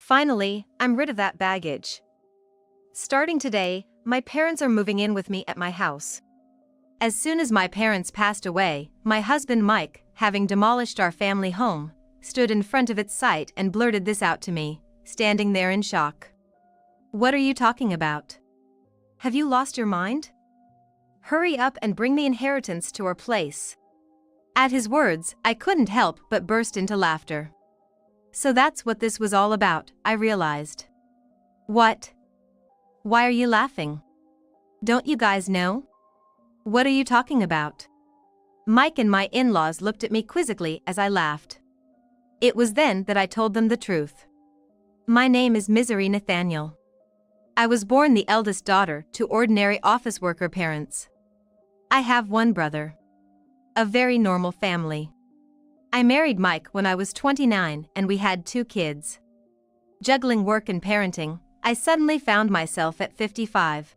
Finally, I'm rid of that baggage. Starting today, my parents are moving in with me at my house. As soon as my parents passed away, my husband Mike, having demolished our family home, stood in front of its site and blurted this out to me, standing there in shock. "What are you talking about? Have you lost your mind? Hurry up and bring the inheritance to our place." At his words, I couldn't help but burst into laughter. So that's what this was all about, I realized. What? Why are you laughing? Don't you guys know? What are you talking about? Mike and my in-laws looked at me quizzically as I laughed. It was then that I told them the truth. My name is Misery Nathaniel. I was born the eldest daughter to ordinary office worker parents. I have one brother. A very normal family. I married Mike when I was 29 and we had 2 kids. Juggling work and parenting, I suddenly found myself at 55.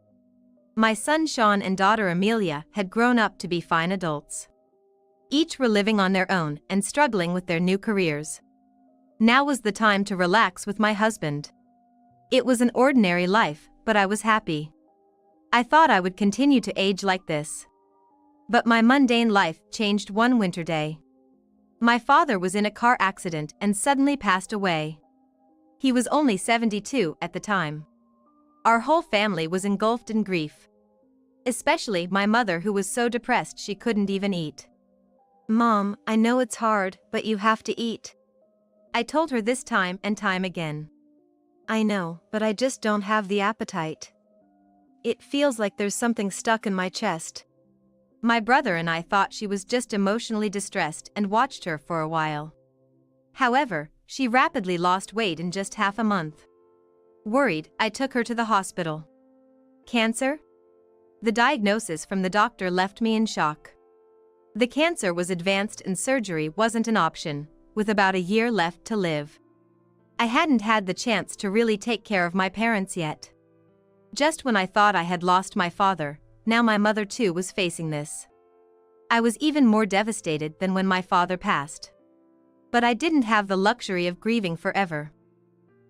My son Sean and daughter Amelia had grown up to be fine adults. Each were living on their own and struggling with their new careers. Now was the time to relax with my husband. It was an ordinary life, but I was happy. I thought I would continue to age like this. But my mundane life changed one winter day. My father was in a car accident and suddenly passed away. He was only 72 at the time. Our whole family was engulfed in grief. Especially my mother, who was so depressed she couldn't even eat. "Mom, I know it's hard, but you have to eat." I told her this time and time again. "I know, but I just don't have the appetite. It feels like there's something stuck in my chest." My brother and I thought she was just emotionally distressed and watched her for a while. However, she rapidly lost weight in just half a month. Worried, I took her to the hospital. Cancer? The diagnosis from the doctor left me in shock. The cancer was advanced and surgery wasn't an option, with about a year left to live. I hadn't had the chance to really take care of my parents yet. Just when I thought I had lost my father, now my mother too was facing this. I was even more devastated than when my father passed. But I didn't have the luxury of grieving forever.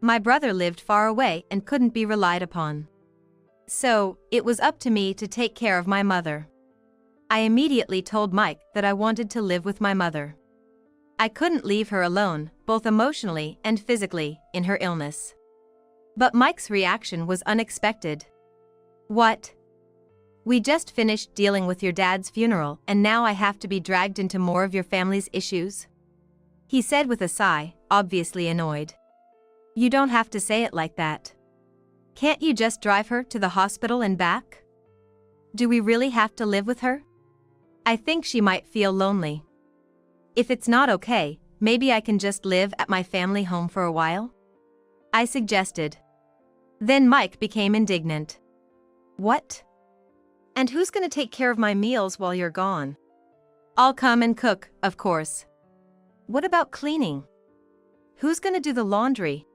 My brother lived far away and couldn't be relied upon. So, it was up to me to take care of my mother. I immediately told Mike that I wanted to live with my mother. I couldn't leave her alone, both emotionally and physically, in her illness. But Mike's reaction was unexpected. "What? We just finished dealing with your dad's funeral and now I have to be dragged into more of your family's issues?" He said with a sigh, obviously annoyed. "You don't have to say it like that. Can't you just drive her to the hospital and back? Do we really have to live with her? I think she might feel lonely. If it's not okay, maybe I can just live at my family home for a while?" I suggested. Then Mike became indignant. "What? And who's gonna take care of my meals while you're gone?" "I'll come and cook, of course." "What about cleaning? Who's gonna do the laundry?"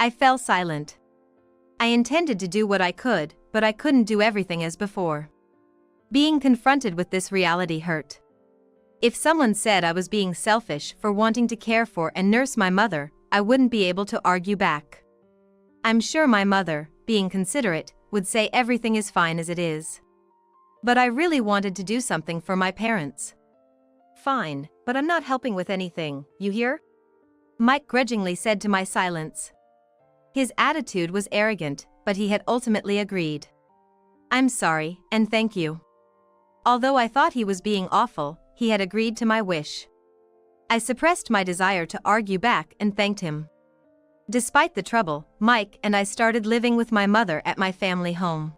I fell silent. I intended to do what I could, but I couldn't do everything as before. Being confronted with this reality hurt. If someone said I was being selfish for wanting to care for and nurse my mother, I wouldn't be able to argue back. I'm sure my mother, being considerate, would say everything is fine as it is. But I really wanted to do something for my parents. "Fine, but I'm not helping with anything, you hear?" Mike grudgingly said to my silence. His attitude was arrogant, but he had ultimately agreed. "I'm sorry, and thank you." Although I thought he was being awful, he had agreed to my wish. I suppressed my desire to argue back and thanked him. Despite the trouble, Mike and I started living with my mother at my family home.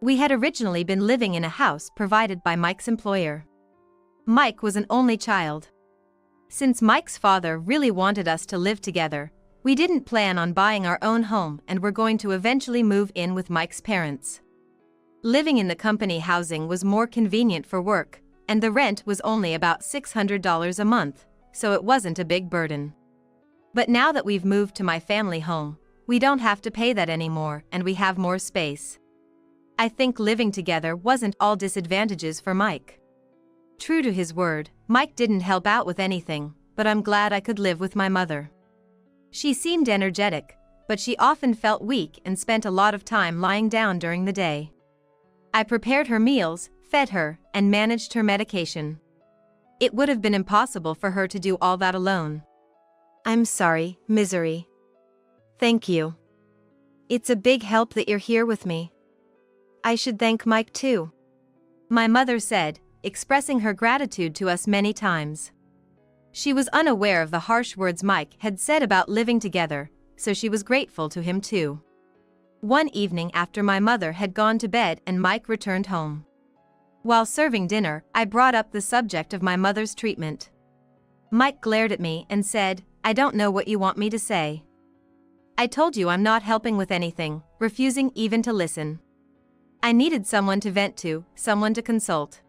We had originally been living in a house provided by Mike's employer. Mike was an only child. Since Mike's father really wanted us to live together, we didn't plan on buying our own home and were going to eventually move in with Mike's parents. Living in the company housing was more convenient for work, and the rent was only about $600 a month, so it wasn't a big burden. But now that we've moved to my family home, we don't have to pay that anymore and we have more space. I think living together wasn't all disadvantages for Mike. True to his word, Mike didn't help out with anything, but I'm glad I could live with my mother. She seemed energetic, but she often felt weak and spent a lot of time lying down during the day. I prepared her meals, fed her, and managed her medication. It would have been impossible for her to do all that alone. I'm sorry, Misery. Thank you. It's a big help that you're here with me. I should thank Mike too, my mother said, expressing her gratitude to us many times. She was unaware of the harsh words Mike had said about living together, so she was grateful to him too. One evening after my mother had gone to bed and Mike returned home. While serving dinner, I brought up the subject of my mother's treatment. Mike glared at me and said, "I don't know what you want me to say. I told you I'm not helping with anything," refusing even to listen. I needed someone to vent to, someone to consult.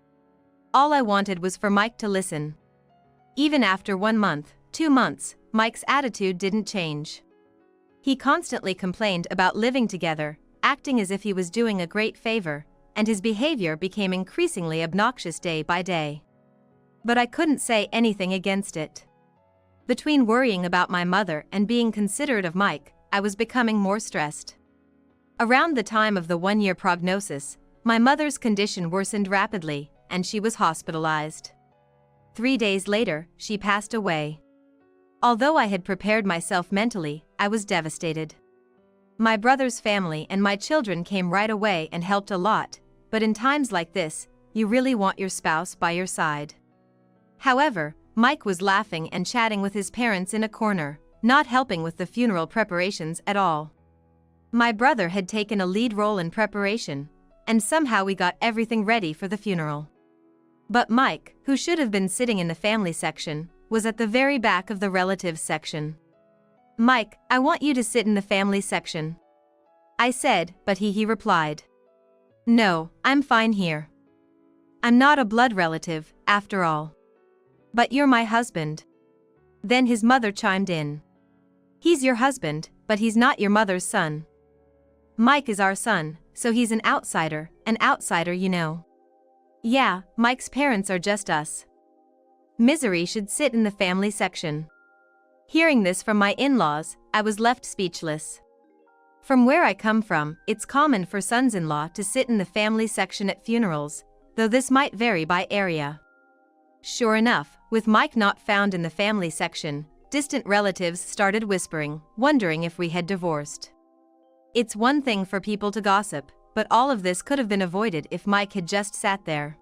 All I wanted was for Mike to listen. Even after 1 month, 2 months, Mike's attitude didn't change. He constantly complained about living together, acting as if he was doing a great favor, and his behavior became increasingly obnoxious day by day. But I couldn't say anything against it. Between worrying about my mother and being considerate of Mike, I was becoming more stressed. Around the time of the 1-year prognosis, my mother's condition worsened rapidly, and she was hospitalized. 3 days later, she passed away. Although I had prepared myself mentally, I was devastated. My brother's family and my children came right away and helped a lot, but in times like this, you really want your spouse by your side. However, Mike was laughing and chatting with his parents in a corner, not helping with the funeral preparations at all. My brother had taken a lead role in preparation, and somehow we got everything ready for the funeral. But Mike, who should have been sitting in the family section, was at the very back of the relatives section. "Mike, I want you to sit in the family section," I said, but he replied, "No, I'm fine here. I'm not a blood relative, after all." "But you're my husband." Then his mother chimed in. "He's your husband, but he's not your mother's son. Mike is our son, so he's an outsider, you know." "Yeah, Mike's parents are just us. Misery should sit in the family section." Hearing this from my in-laws, I was left speechless. From where I come from, it's common for sons-in-law to sit in the family section at funerals, though this might vary by area. Sure enough, with Mike not found in the family section, distant relatives started whispering, wondering if we had divorced. It's one thing for people to gossip, but all of this could have been avoided if Mike had just sat there.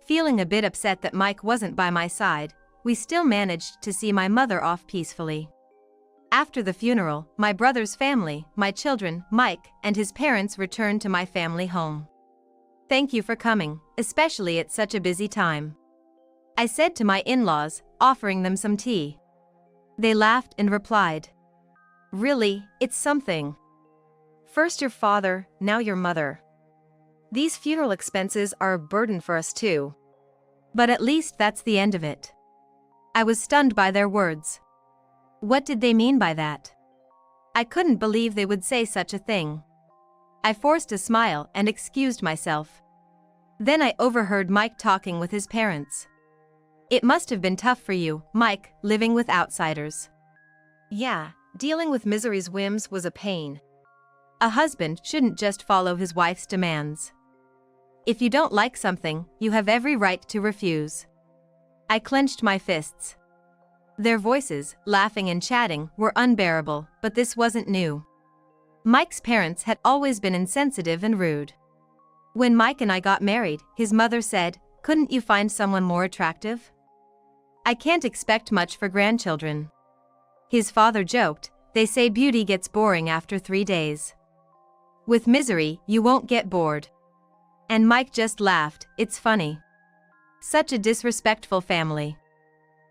Feeling a bit upset that Mike wasn't by my side, we still managed to see my mother off peacefully. After the funeral, my brother's family, my children, Mike, and his parents returned to my family home. "Thank you for coming, especially at such a busy time," I said to my in-laws, offering them some tea. They laughed and replied, "Really, it's something. First your father, now your mother. These funeral expenses are a burden for us too. But at least that's the end of it." I was stunned by their words. What did they mean by that? I couldn't believe they would say such a thing. I forced a smile and excused myself. Then I overheard Mike talking with his parents. "It must have been tough for you, Mike, living with outsiders." "Yeah, dealing with Misery's whims was a pain. A husband shouldn't just follow his wife's demands. If you don't like something, you have every right to refuse." I clenched my fists. Their voices, laughing and chatting, were unbearable, but this wasn't new. Mike's parents had always been insensitive and rude. When Mike and I got married, his mother said, "Couldn't you find someone more attractive? I can't expect much for grandchildren." His father joked, "They say beauty gets boring after 3 days. With Misery, you won't get bored." And Mike just laughed, "It's funny. Such a disrespectful family."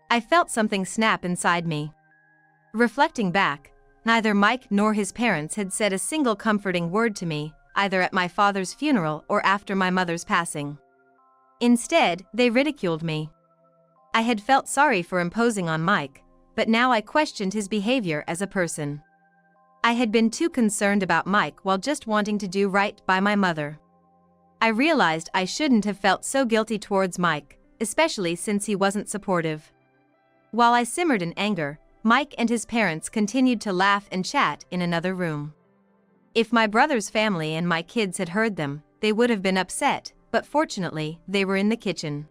I felt something snap inside me. Reflecting back, neither Mike nor his parents had said a single comforting word to me, either at my father's funeral or after my mother's passing. Instead, they ridiculed me. I had felt sorry for imposing on Mike, but now I questioned his behavior as a person. I had been too concerned about Mike while just wanting to do right by my mother. I realized I shouldn't have felt so guilty towards Mike, especially since he wasn't supportive. While I simmered in anger, Mike and his parents continued to laugh and chat in another room. If my brother's family and my kids had heard them, they would have been upset, but fortunately, they were in the kitchen.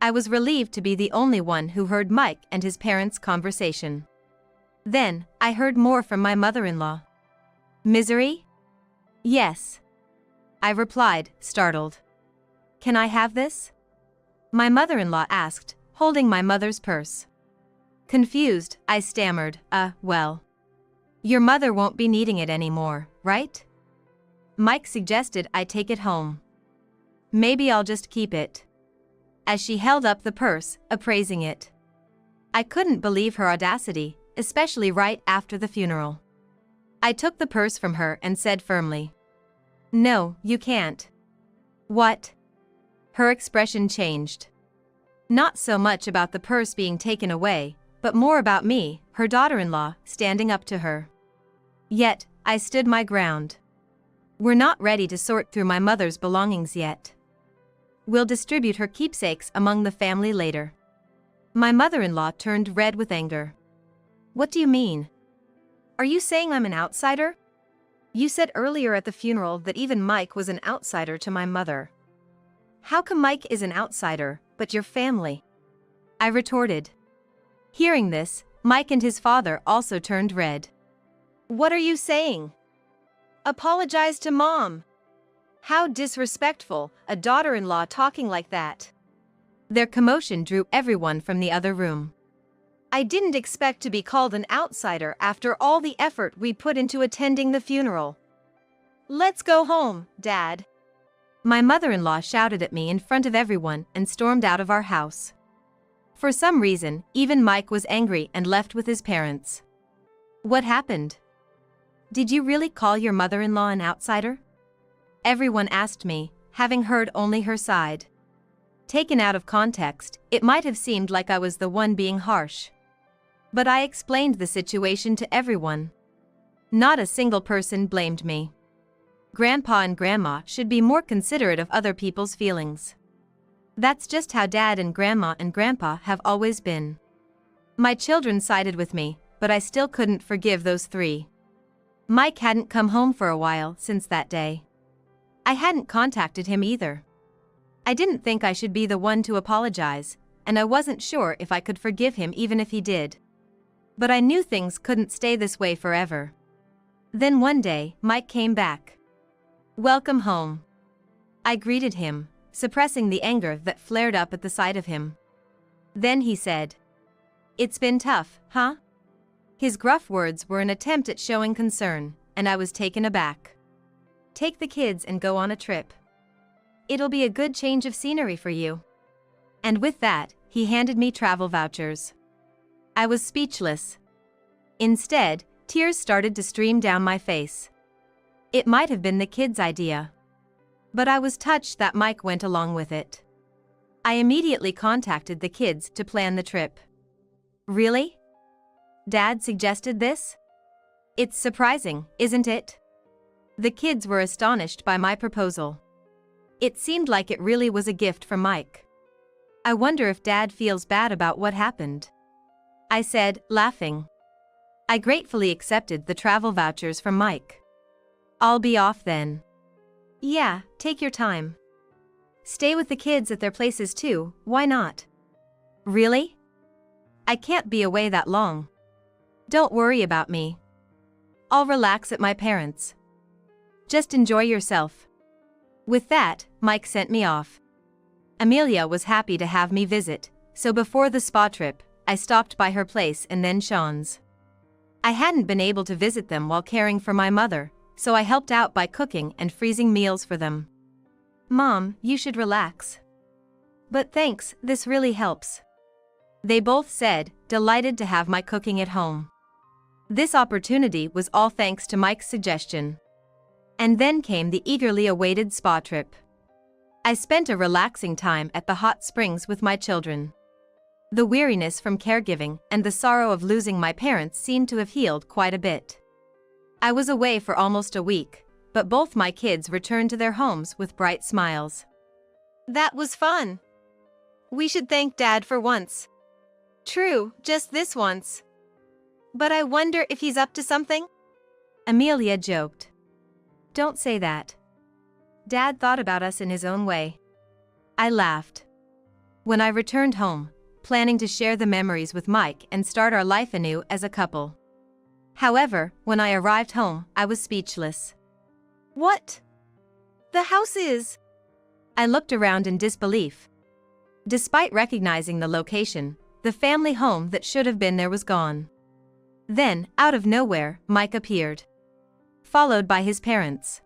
I was relieved to be the only one who heard Mike and his parents' conversation. Then, I heard more from my mother-in-law. Misery? Yes. I replied, startled. Can I have this? My mother-in-law asked, holding my mother's purse. Confused, I stammered, well. Your mother won't be needing it anymore, right? Mike suggested I take it home. Maybe I'll just keep it. As she held up the purse, appraising it. I couldn't believe her audacity, especially right after the funeral. I took the purse from her and said firmly. No, you can't. What? Her expression changed. Not so much about the purse being taken away, but more about me, her daughter-in-law, standing up to her. Yet, I stood my ground. We're not ready to sort through my mother's belongings yet. We'll distribute her keepsakes among the family later. My mother-in-law turned red with anger. What do you mean? Are you saying I'm an outsider? You said earlier at the funeral that even Mike was an outsider to my mother. How come Mike is an outsider, but your family? I retorted. Hearing this, Mike and his father also turned red. What are you saying? Apologize to Mom. How disrespectful, a daughter-in-law talking like that. Their commotion drew everyone from the other room. I didn't expect to be called an outsider after all the effort we put into attending the funeral. Let's go home, Dad. My mother-in-law shouted at me in front of everyone and stormed out of our house. For some reason, even Mike was angry and left with his parents. What happened? Did you really call your mother-in-law an outsider? Everyone asked me, having heard only her side. Taken out of context, it might have seemed like I was the one being harsh. But I explained the situation to everyone. Not a single person blamed me. Grandpa and Grandma should be more considerate of other people's feelings. That's just how Dad and Grandpa have always been. My children sided with me, but I still couldn't forgive those three. Mike hadn't come home for a while since that day. I hadn't contacted him either. I didn't think I should be the one to apologize, and I wasn't sure if I could forgive him even if he did. But I knew things couldn't stay this way forever. Then one day, Mike came back. Welcome home. I greeted him, suppressing the anger that flared up at the sight of him. Then he said, "It's been tough, huh?" His gruff words were an attempt at showing concern, and I was taken aback. Take the kids and go on a trip. It'll be a good change of scenery for you. And with that, he handed me travel vouchers. I was speechless. Instead, tears started to stream down my face. It might have been the kids' idea. But I was touched that Mike went along with it. I immediately contacted the kids to plan the trip. Really? Dad suggested this? It's surprising, isn't it? The kids were astonished by my proposal. It seemed like it really was a gift from Mike. I wonder if Dad feels bad about what happened. I said, laughing. I gratefully accepted the travel vouchers from Mike. I'll be off then. Yeah, take your time. Stay with the kids at their places too, why not? Really? I can't be away that long. Don't worry about me. I'll relax at my parents'. Just enjoy yourself. With that, Mike sent me off. Amelia was happy to have me visit, so before the spa trip, I stopped by her place and then Sean's. I hadn't been able to visit them while caring for my mother, so I helped out by cooking and freezing meals for them. Mom, you should relax. But thanks, this really helps. They both said, delighted to have my cooking at home. This opportunity was all thanks to Mike's suggestion. And then came the eagerly awaited spa trip. I spent a relaxing time at the hot springs with my children. The weariness from caregiving and the sorrow of losing my parents seemed to have healed quite a bit. I was away for almost a week, but both my kids returned to their homes with bright smiles. That was fun. We should thank Dad for once. True, just this once. But I wonder if he's up to something? Amelia joked. Don't say that. Dad thought about us in his own way. I laughed. When I returned home, planning to share the memories with Mike and start our life anew as a couple. However, when I arrived home, I was speechless. What? The house is... I looked around in disbelief. Despite recognizing the location, the family home that should have been there was gone. Then, out of nowhere, Mike appeared. Followed by his parents.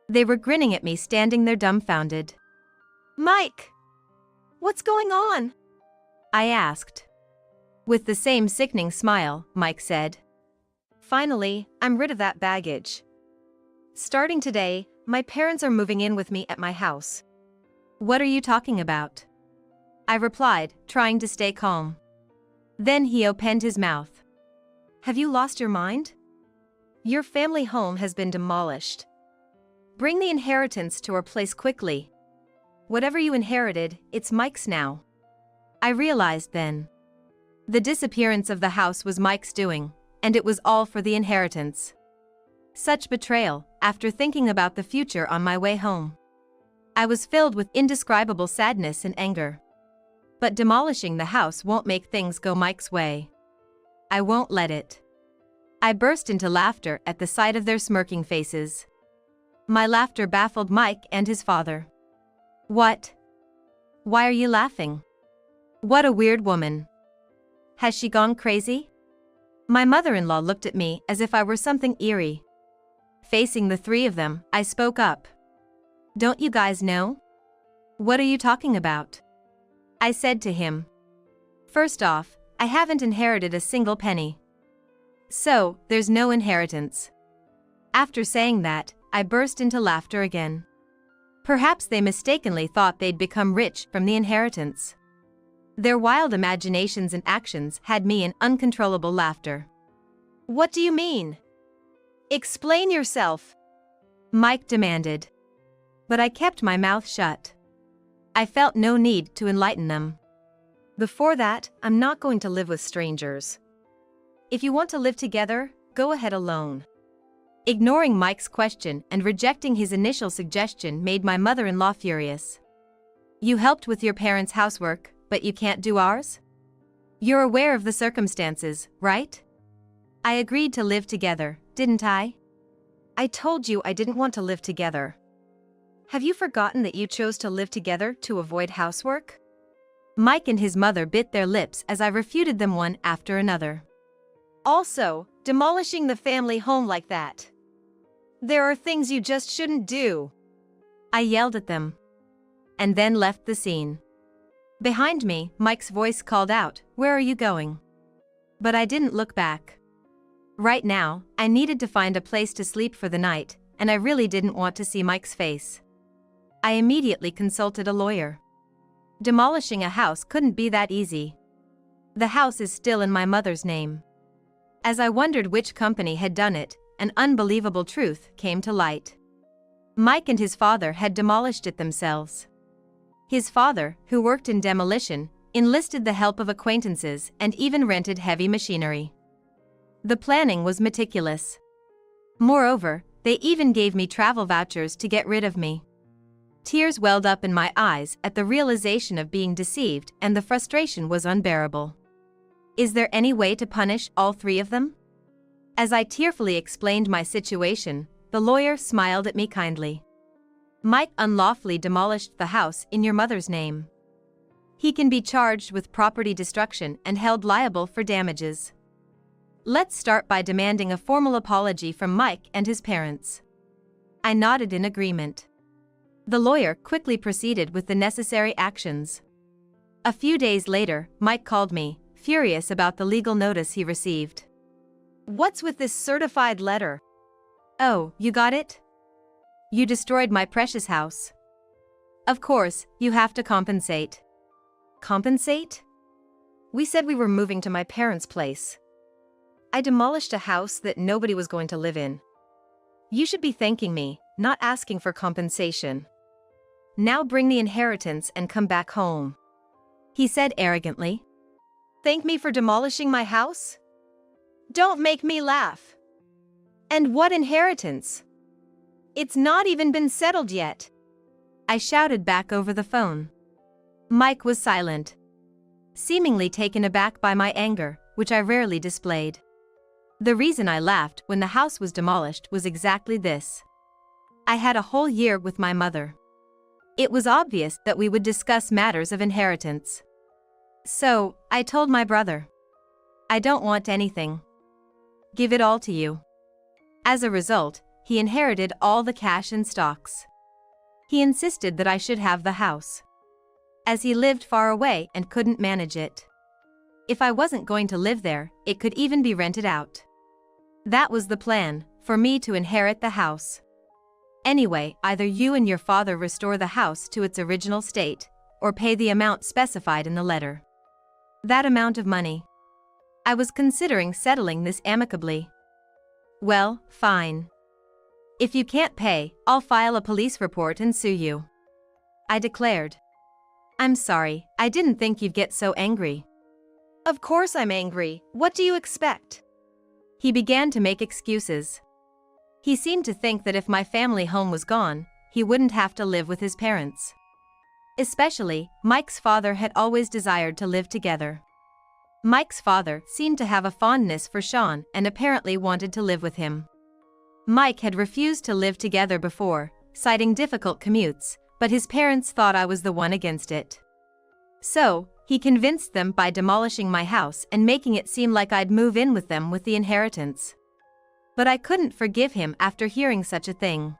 They were grinning at me, standing there dumbfounded. Mike! What's going on? I asked. With the same sickening smile, Mike said. Finally, I'm rid of that baggage. Starting today, my parents are moving in with me at my house. What are you talking about? I replied, trying to stay calm. Then he opened his mouth. Have you lost your mind? Your family home has been demolished. Bring the inheritance to our place quickly. Whatever you inherited, it's Mike's now. I realized then. The disappearance of the house was Mike's doing, and it was all for the inheritance. Such betrayal, after thinking about the future on my way home. I was filled with indescribable sadness and anger. But demolishing the house won't make things go Mike's way. I won't let it. I burst into laughter at the sight of their smirking faces. My laughter baffled Mike and his father. What? Why are you laughing? What a weird woman. Has she gone crazy? My mother-in-law looked at me as if I were something eerie. Facing the three of them, I spoke up. Don't you guys know? What are you talking about? I said to him. First off, I haven't inherited a single penny. So, there's no inheritance. After saying that, I burst into laughter again. Perhaps they mistakenly thought they'd become rich from the inheritance. Their wild imaginations and actions had me in uncontrollable laughter. What do you mean? Explain yourself, Mike demanded. But I kept my mouth shut. I felt no need to enlighten them. Before that, I'm not going to live with strangers. If you want to live together, go ahead alone. Ignoring Mike's question and rejecting his initial suggestion made my mother-in-law furious. You helped with your parents' housework, but you can't do ours? You're aware of the circumstances, right? I agreed to live together, didn't I? I told you I didn't want to live together. Have you forgotten that you chose to live together to avoid housework? Mike and his mother bit their lips as I refuted them one after another. Also, demolishing the family home like that. There are things you just shouldn't do. I yelled at them. And then left the scene. Behind me, Mike's voice called out, "Where are you going?" But I didn't look back. Right now, I needed to find a place to sleep for the night, and I really didn't want to see Mike's face. I immediately consulted a lawyer. Demolishing a house couldn't be that easy. The house is still in my mother's name. As I wondered which company had done it, an unbelievable truth came to light. Mike and his father had demolished it themselves. His father, who worked in demolition, enlisted the help of acquaintances and even rented heavy machinery. The planning was meticulous. Moreover, they even gave me travel vouchers to get rid of me. Tears welled up in my eyes at the realization of being deceived, and the frustration was unbearable. Is there any way to punish all three of them? As I tearfully explained my situation, the lawyer smiled at me kindly. Mike unlawfully demolished the house in your mother's name. He can be charged with property destruction and held liable for damages. Let's start by demanding a formal apology from Mike and his parents. I nodded in agreement. The lawyer quickly proceeded with the necessary actions. A few days later, Mike called me, furious about the legal notice he received. What's with this certified letter? Oh, you got it? You destroyed my precious house. Of course, you have to compensate. Compensate? We said we were moving to my parents' place. I demolished a house that nobody was going to live in. You should be thanking me, not asking for compensation. Now bring the inheritance and come back home, he said arrogantly. Thank me for demolishing my house? Don't make me laugh. And what inheritance? It's not even been settled yet. I shouted back over the phone. Mike was silent, seemingly taken aback by my anger, which I rarely displayed. The reason I laughed when the house was demolished was exactly this. I had a whole year with my mother. It was obvious that we would discuss matters of inheritance. So, I told my brother, I don't want anything. Give it all to you. As a result, he inherited all the cash and stocks. He insisted that I should have the house, as he lived far away and couldn't manage it. If I wasn't going to live there, it could even be rented out. That was the plan, for me to inherit the house. Anyway, either you and your father restore the house to its original state, or pay the amount specified in the letter. That amount of money. I was considering settling this amicably. Well, fine. If you can't pay, I'll file a police report and sue you, I declared. I'm sorry, I didn't think you'd get so angry. Of course I'm angry, what do you expect? He began to make excuses. He seemed to think that if my family home was gone, he wouldn't have to live with his parents. Especially, Mike's father had always desired to live together. Mike's father seemed to have a fondness for Sean and apparently wanted to live with him. Mike had refused to live together before, citing difficult commutes, but his parents thought I was the one against it. So, he convinced them by demolishing my house and making it seem like I'd move in with them with the inheritance. But I couldn't forgive him after hearing such a thing.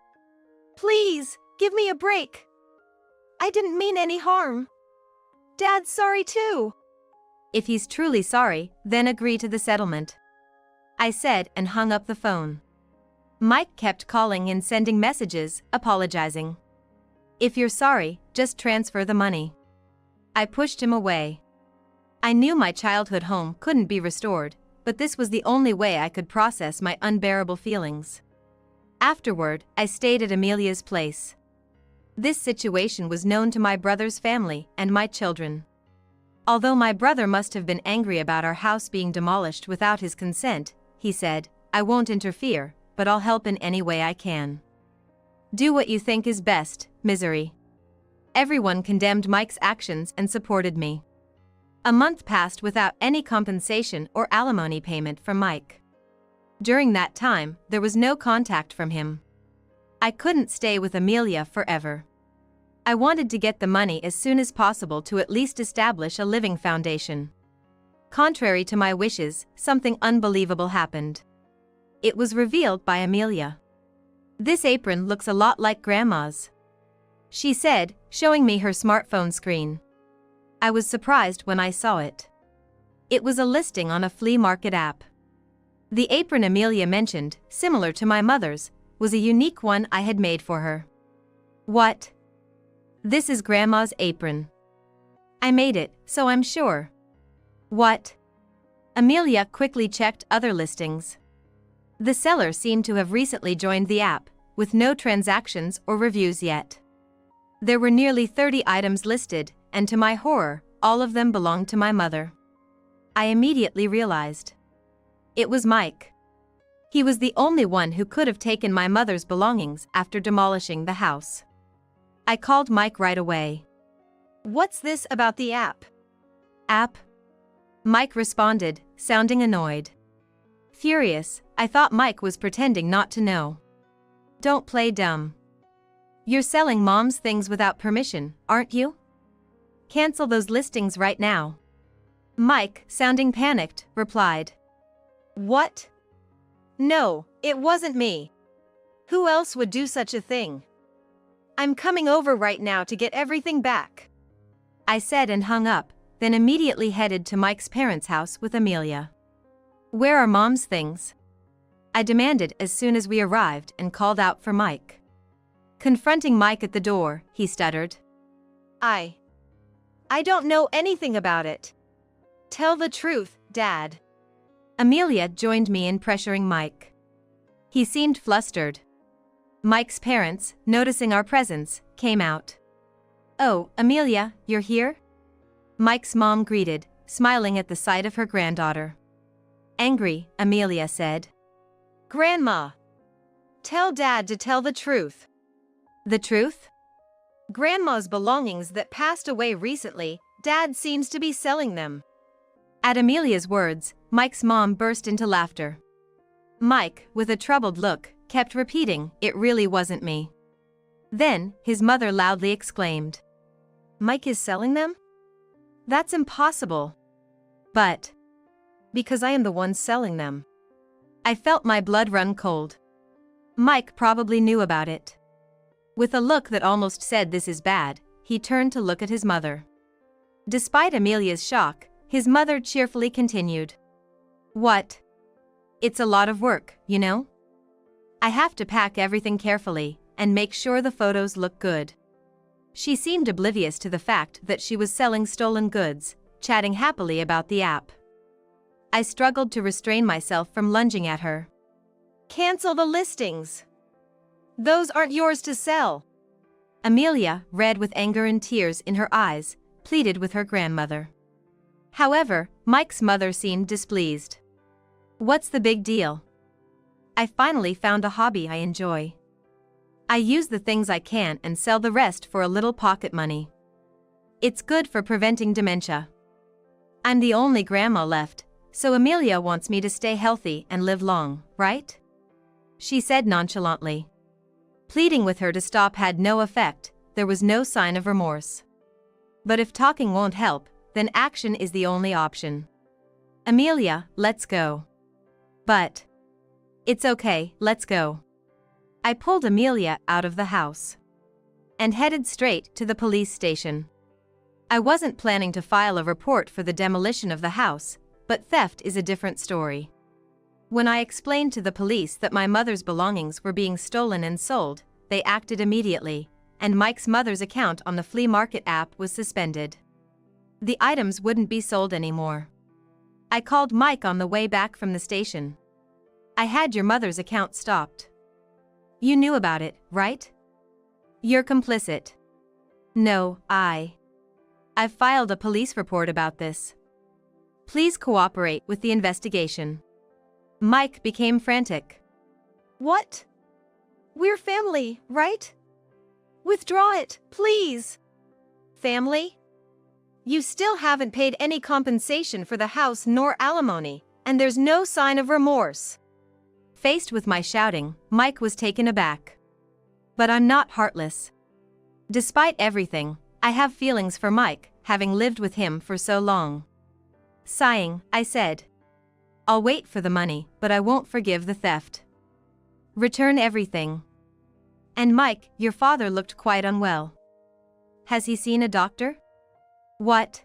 Please, give me a break. I didn't mean any harm. Dad's sorry too. If he's truly sorry, then agree to the settlement, I said and hung up the phone. Mike kept calling and sending messages, apologizing. If you're sorry, just transfer the money. I pushed him away. I knew my childhood home couldn't be restored, but this was the only way I could process my unbearable feelings. Afterward, I stayed at Amelia's place. This situation was known to my brother's family and my children. Although my brother must have been angry about our house being demolished without his consent, he said, I won't interfere, but I'll help in any way I can. Do what you think is best, misery. Everyone condemned Mike's actions and supported me. A month passed without any compensation or alimony payment from Mike. During that time, there was no contact from him. I couldn't stay with Amelia forever. I wanted to get the money as soon as possible to at least establish a living foundation. Contrary to my wishes, something unbelievable happened. It was revealed by Amelia. This apron looks a lot like Grandma's, she said, showing me her smartphone screen. I was surprised when I saw it. It was a listing on a flea market app. The apron Amelia mentioned, similar to my mother's, was a unique one I had made for her. What? This is Grandma's apron. I made it, so I'm sure. What? Amelia quickly checked other listings. The seller seemed to have recently joined the app, with no transactions or reviews yet. There were nearly 30 items listed, and to my horror, all of them belonged to my mother. I immediately realized. It was Mike. He was the only one who could have taken my mother's belongings after demolishing the house. I called Mike right away. What's this about the app? App? Mike responded, sounding annoyed. Furious, I thought Mike was pretending not to know. Don't play dumb. You're selling Mom's things without permission, aren't you? Cancel those listings right now. Mike, sounding panicked, replied. What? No, it wasn't me. Who else would do such a thing? I'm coming over right now to get everything back, I said and hung up, then immediately headed to Mike's parents' house with Amelia. Where are Mom's things? I demanded as soon as we arrived and called out for Mike. Confronting Mike at the door, he stuttered. I don't know anything about it. Tell the truth, Dad. Amelia joined me in pressuring Mike. He seemed flustered. Mike's parents, noticing our presence, came out. Oh, Amelia, you're here? Mike's mom greeted, smiling at the sight of her granddaughter. Angry, Amelia said. Grandma! Tell Dad to tell the truth. The truth? Grandma's belongings that passed away recently, Dad seems to be selling them. At Amelia's words, Mike's mom burst into laughter. Mike, with a troubled look, kept repeating, "It really wasn't me." Then, his mother loudly exclaimed, "Mike is selling them? That's impossible." But, because I am the one selling them. I felt my blood run cold. Mike probably knew about it. With a look that almost said this is bad, he turned to look at his mother. Despite Amelia's shock, his mother cheerfully continued. What? It's a lot of work, you know? I have to pack everything carefully and make sure the photos look good. She seemed oblivious to the fact that she was selling stolen goods, chatting happily about the app. I struggled to restrain myself from lunging at her. Cancel the listings. Those aren't yours to sell. Amelia, red with anger and tears in her eyes, pleaded with her grandmother. However, Mike's mother seemed displeased. What's the big deal? I finally found a hobby I enjoy. I use the things I can and sell the rest for a little pocket money. It's good for preventing dementia. I'm the only grandma left, so Amelia wants me to stay healthy and live long, right? She said nonchalantly. Pleading with her to stop had no effect, there was no sign of remorse. But if talking won't help, then action is the only option. Amelia, let's go. But. It's okay, let's go. I pulled Amelia out of the house and headed straight to the police station. I wasn't planning to file a report for the demolition of the house, but theft is a different story. When I explained to the police that my mother's belongings were being stolen and sold, they acted immediately, and Mike's mother's account on the flea market app was suspended. The items wouldn't be sold anymore. I called Mike on the way back from the station. I had your mother's account stopped. You knew about it, right? You're complicit. No, I've filed a police report about this. Please cooperate with the investigation. Mike became frantic. What? We're family, right? Withdraw it, please. Family? You still haven't paid any compensation for the house nor alimony, and there's no sign of remorse. Faced with my shouting, Mike was taken aback. But I'm not heartless. Despite everything, I have feelings for Mike, having lived with him for so long. Sighing, I said, I'll wait for the money, but I won't forgive the theft. Return everything. And Mike, your father looked quite unwell. Has he seen a doctor? What?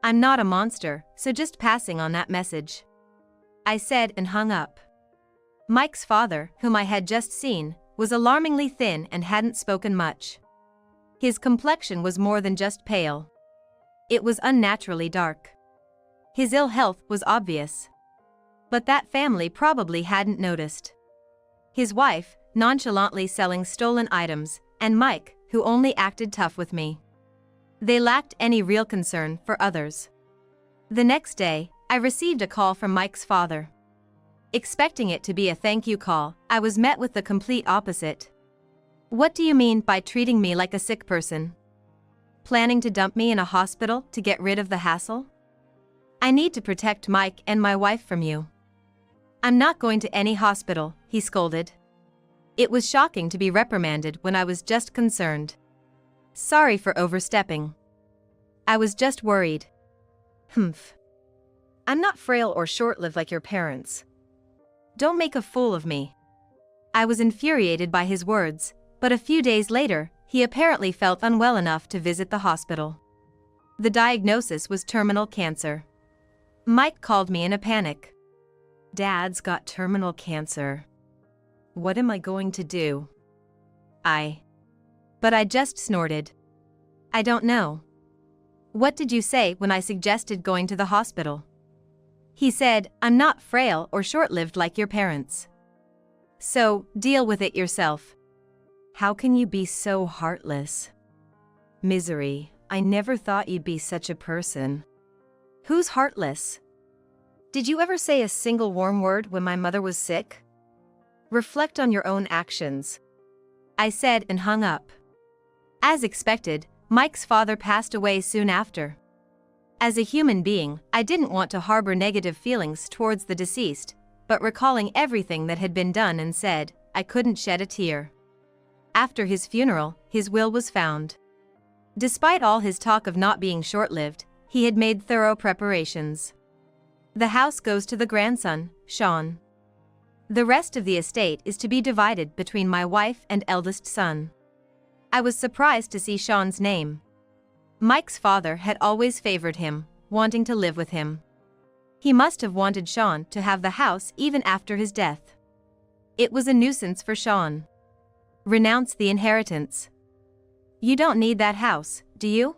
I'm not a monster, so just passing on that message. I said and hung up. Mike's father, whom I had just seen, was alarmingly thin and hadn't spoken much. His complexion was more than just pale. It was unnaturally dark. His ill health was obvious. But that family probably hadn't noticed. His wife, nonchalantly selling stolen items, and Mike, who only acted tough with me. They lacked any real concern for others. The next day, I received a call from Mike's father. Expecting it to be a thank you call, I was met with the complete opposite. What do you mean by treating me like a sick person? Planning to dump me in a hospital to get rid of the hassle? I need to protect Mike and my wife from you. I'm not going to any hospital, he scolded. It was shocking to be reprimanded when I was just concerned. Sorry for overstepping. I was just worried. Humph. I'm not frail or short-lived like your parents. Don't make a fool of me. I was infuriated by his words, but a few days later, he apparently felt unwell enough to visit the hospital. The diagnosis was terminal cancer. Mike called me in a panic. Dad's got terminal cancer. What am I going to do? But I just snorted. I don't know. What did you say when I suggested going to the hospital? He said, I'm not frail or short-lived like your parents. So, deal with it yourself. How can you be so heartless? Misery, I never thought you'd be such a person. Who's heartless? Did you ever say a single warm word when my mother was sick? Reflect on your own actions. I said and hung up. As expected, Mike's father passed away soon after. As a human being, I didn't want to harbor negative feelings towards the deceased, but recalling everything that had been done and said, I couldn't shed a tear. After his funeral, his will was found. Despite all his talk of not being short-lived, he had made thorough preparations. The house goes to the grandson, Sean. The rest of the estate is to be divided between my wife and eldest son. I was surprised to see Sean's name. Mike's father had always favored him, wanting to live with him. He must have wanted Sean to have the house even after his death. It was a nuisance for Sean. Renounce the inheritance. You don't need that house, do you?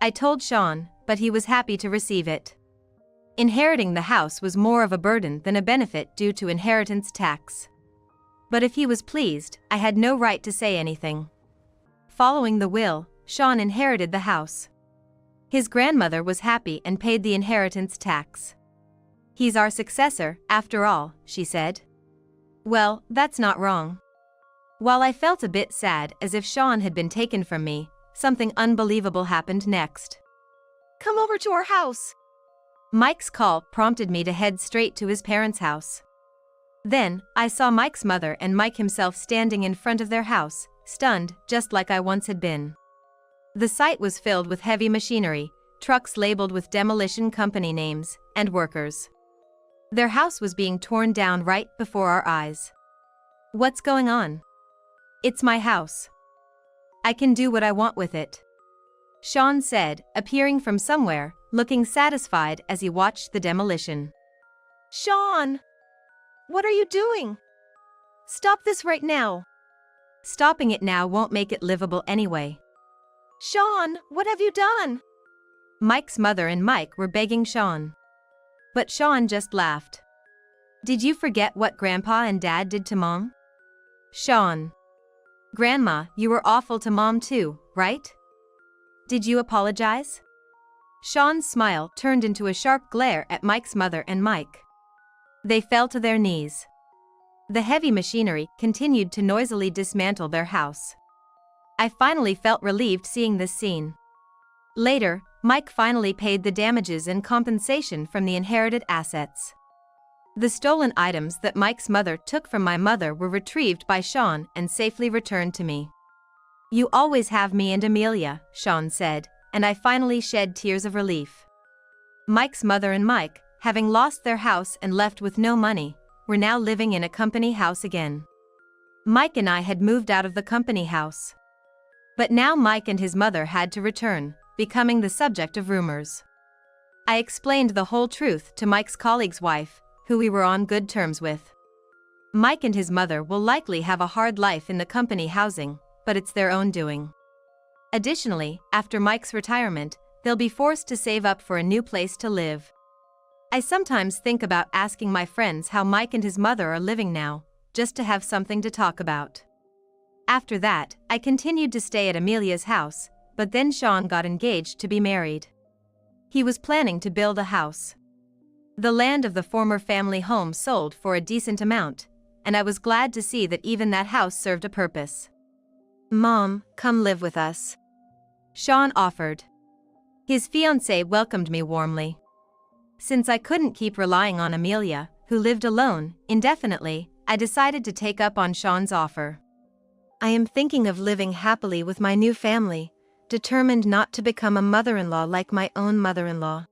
I told Sean, but he was happy to receive it. Inheriting the house was more of a burden than a benefit due to inheritance tax. But if he was pleased, I had no right to say anything. Following the will, Sean inherited the house. His grandmother was happy and paid the inheritance tax. He's our successor, after all, she said. Well, that's not wrong. While I felt a bit sad as if Sean had been taken from me, something unbelievable happened next. Come over to our house. Mike's call prompted me to head straight to his parents' house. Then, I saw Mike's mother and Mike himself standing in front of their house, stunned, just like I once had been. The site was filled with heavy machinery, trucks labeled with demolition company names, and workers. Their house was being torn down right before our eyes. What's going on? It's my house. I can do what I want with it. Sean said, appearing from somewhere, looking satisfied as he watched the demolition. Sean! What are you doing? Stop this right now. Stopping it now won't make it livable anyway. Sean, what have you done? Mike's mother and Mike were begging Sean. But Sean just laughed. Did you forget what Grandpa and Dad did to Mom? Sean. Grandma, you were awful to Mom too, right? Did you apologize? Sean's smile turned into a sharp glare at Mike's mother and Mike. They fell to their knees. The heavy machinery continued to noisily dismantle their house. I finally felt relieved seeing this scene. Later, Mike finally paid the damages and compensation from the inherited assets. The stolen items that Mike's mother took from my mother were retrieved by Sean and safely returned to me. You always have me and Amelia, Sean said, and I finally shed tears of relief. Mike's mother and Mike, having lost their house and left with no money, were now living in a company house again. Mike and I had moved out of the company house. But now Mike and his mother had to return, becoming the subject of rumors. I explained the whole truth to Mike's colleague's wife, who we were on good terms with. Mike and his mother will likely have a hard life in the company housing, but it's their own doing. Additionally, after Mike's retirement, they'll be forced to save up for a new place to live. I sometimes think about asking my friends how Mike and his mother are living now, just to have something to talk about. After that, I continued to stay at Amelia's house, but then Sean got engaged to be married. He was planning to build a house. The land of the former family home sold for a decent amount, and I was glad to see that even that house served a purpose. Mom, come live with us. Sean offered. His fiancée welcomed me warmly. Since I couldn't keep relying on Amelia, who lived alone, indefinitely, I decided to take up on Sean's offer. I am thinking of living happily with my new family, determined not to become a mother-in-law like my own mother-in-law.